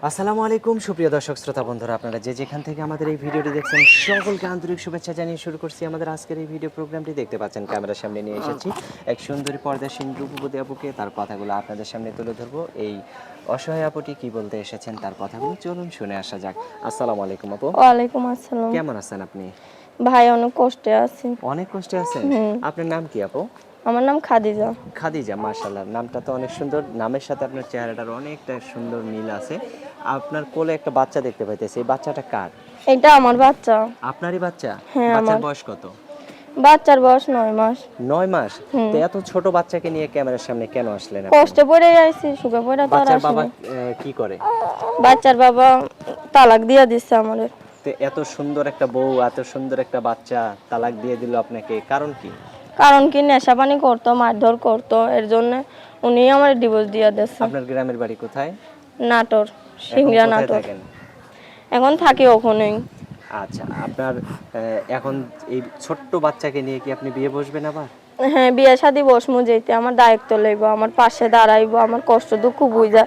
আসসালামু আলাইকুম সুপ্রিয় দর্শক শ্রোতা বন্ধুরা, আপনারা যে যেখান থেকে আমাদের এই ভিডিওটি দেখছেন সকলকে আন্তরিক শুভেচ্ছা জানিয়ে শুরু করছি আমাদের আজকের এই ভিডিও প্রোগ্রামটি। দেখতে পাচ্ছেন ক্যামেরার সামনে নিয়ে এসেছি এক সুন্দরী পর্দাসীন রূপবতী আপুকে। তার কথাগুলো আপনাদের সামনে তুলে ধরবো। এই অসহায় আপুটি কি বলতে এসেছেন তার কথাগুলো চলুন শুনে আসা যাক। আসসালামু আলাইকুম আপু। ওয়ালাইকুম আসসালাম। কেমন আছেন আপনি? ভাই অনেক কষ্টে আছি। অনেক কষ্টে আছেন? আপনার নাম কি আপু? আমার নাম খাদিজা। খাদিজা, মাশাআল্লাহ, নামটা তো অনেক সুন্দর। নামের সাথে আপনার চেহারাটার অনেকটা সুন্দর মিল আছে। আপনার কোলে একটা বাচ্চা দেখতে পাইতেছি, এই বাচ্চাটা কার? এটা আমার বাচ্চা। আপনারই বাচ্চা? হ্যাঁ, বাচ্চার আমার। বয়স কত? বাচ্চার বয়স 9 মাস। 9 মাস? তো এত ছোট বাচ্চাকে নিয়ে ক্যামেরার সামনে কেন আসলেন আপনি? কষ্টে পড়ে আইছি, সুখে পড়ে তো আর বাচ্চার বাবা আসিনি। কি করে? বাচ্চার বাবা তালাক দিয়া দিচ্ছে আমাদের। তো এত সুন্দর একটা বউ, এত সুন্দর একটা বাচ্চা তালাক দিয়ে দিল আপনাকে, কারণ কি? কারণ কি নেশা পানি করতো, মারধর করতো, এর জন্য উনি আমার ডিভোর্স দিয়া দিচ্ছে। আপনার গ্রামের বাড়ি কোথায়? নাটোর, এখন সিংড়া কোথায় নাটোর। থাকেন? এখন থাকি ওখানেই। আচ্ছা, আপনার এখন এই ছোট্ট বাচ্চাকে নিয়ে কি আপনি বিয়ে বসবেন আবার? হ্যাঁ, বিয়ে শাদী বসমু, যেতে আমার দায়িত্ব লইব, আমার পাশে দাঁড়াইবো, আমার কষ্ট দুঃখ বুঝা,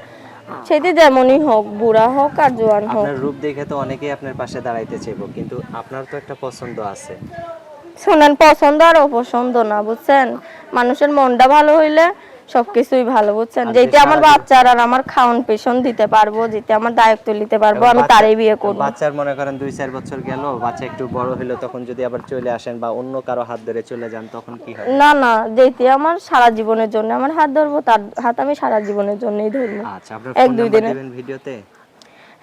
সেটি যেমনই হোক, বুড়া হোক আর জোয়ান হোক। আপনার রূপ দেখে তো অনেকেই আপনার পাশে দাঁড়াইতে চাইবো, কিন্তু আপনার তো একটা পছন্দ আছে। শোনেন, পছন্দ আর অপছন্দ না, বুঝছেন? মানুষের মনটা ভালো হইলে সবকিছুই ভালো, বুঝছেন? আর যে যেটা আমার সারাদিন বাচ্চার আর আমার খাওয়ান পেছন দিতে পারবো, যেটা আমার দায়িত্ব নিতে পারবো, এবং আমি তারই বিয়ে করবো। বাচ্চার মনে করেন 2-4 বছর গেল, বাচ্চা একটু বড় হলো, তখন যদি আবার চলে আসেন বা অন্য কারো হাত ধরে চলে যান, তখন কি হবে? না না, যেতে আমার সারা জীবনের জন্য আমার হাত ধরবো, তার হাত আমি সারা জীবনের জন্যই ধরবো। আচ্ছা, আপনার এক ফোন দুই নাম্বার দিনে। দিবেন ভিডিওতে?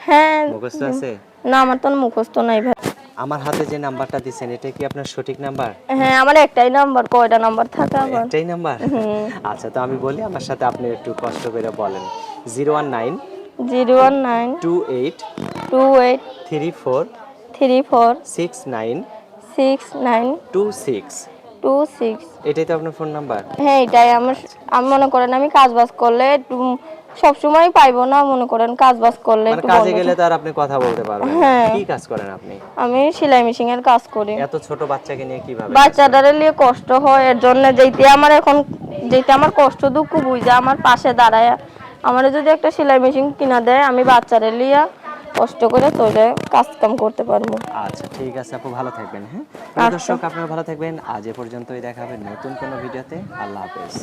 হ্যাঁ। মুখস্থ আছে? না, আমার তো মুখস্থ নাই ভাই। আমার হাতে যে নাম্বারটা দিছেন এটা কি আপনার সঠিক নাম্বার? হ্যাঁ, আমার একটাই নাম্বার, কয়টা নাম্বার থাকে আবার? একটাই নাম্বার? আচ্ছা, তো আমি বলি, আমার সাথে আপনি একটু কষ্ট করে বলেন। 019 019 28 28 34 34 69 69 26। 26। এটাই তো আপনার ফোন নাম্বার? হ্যাঁ, এটাই আমার। আমি মনে করেন আমি কাজ বাজ করলে একটু সবসময় পাইবো না, মনে করেন কাজ বাজ করলে মানে একটু কাজে বন্ধ গেলে তো আর আপনি কথা বলতে পারবেন না। হ্যাঁ, কি কাজ করেন আপনি? আমি সেলাই মেশিনের কাজ করি। এত ছোট বাচ্চাকে নিয়ে কিভাবে কাজ করেন? বাচ্চাটারে নিয়ে কষ্ট হয়, এর জন্য যেতে আমার এখন, যেতে আমার কষ্ট দুঃখ বুঝা আমার পাশে দাঁড়ায়, আমার যদি একটা সেলাই মেশিন কিনা দেয়, আমি বাচ্চারে লিয়া কষ্ট করে চলে কাজ কাম করতে পারবো। আচ্ছা, ঠিক আছে আপু, ভালো থাকবেন। হ্যাঁ প্রিয় আচ্ছা। দর্শক, আপনারা ভালো থাকবেন। আজ এ পর্যন্তই, দেখা হবে নতুন কোনো ভিডিওতে। আল্লাহ হাফেজ।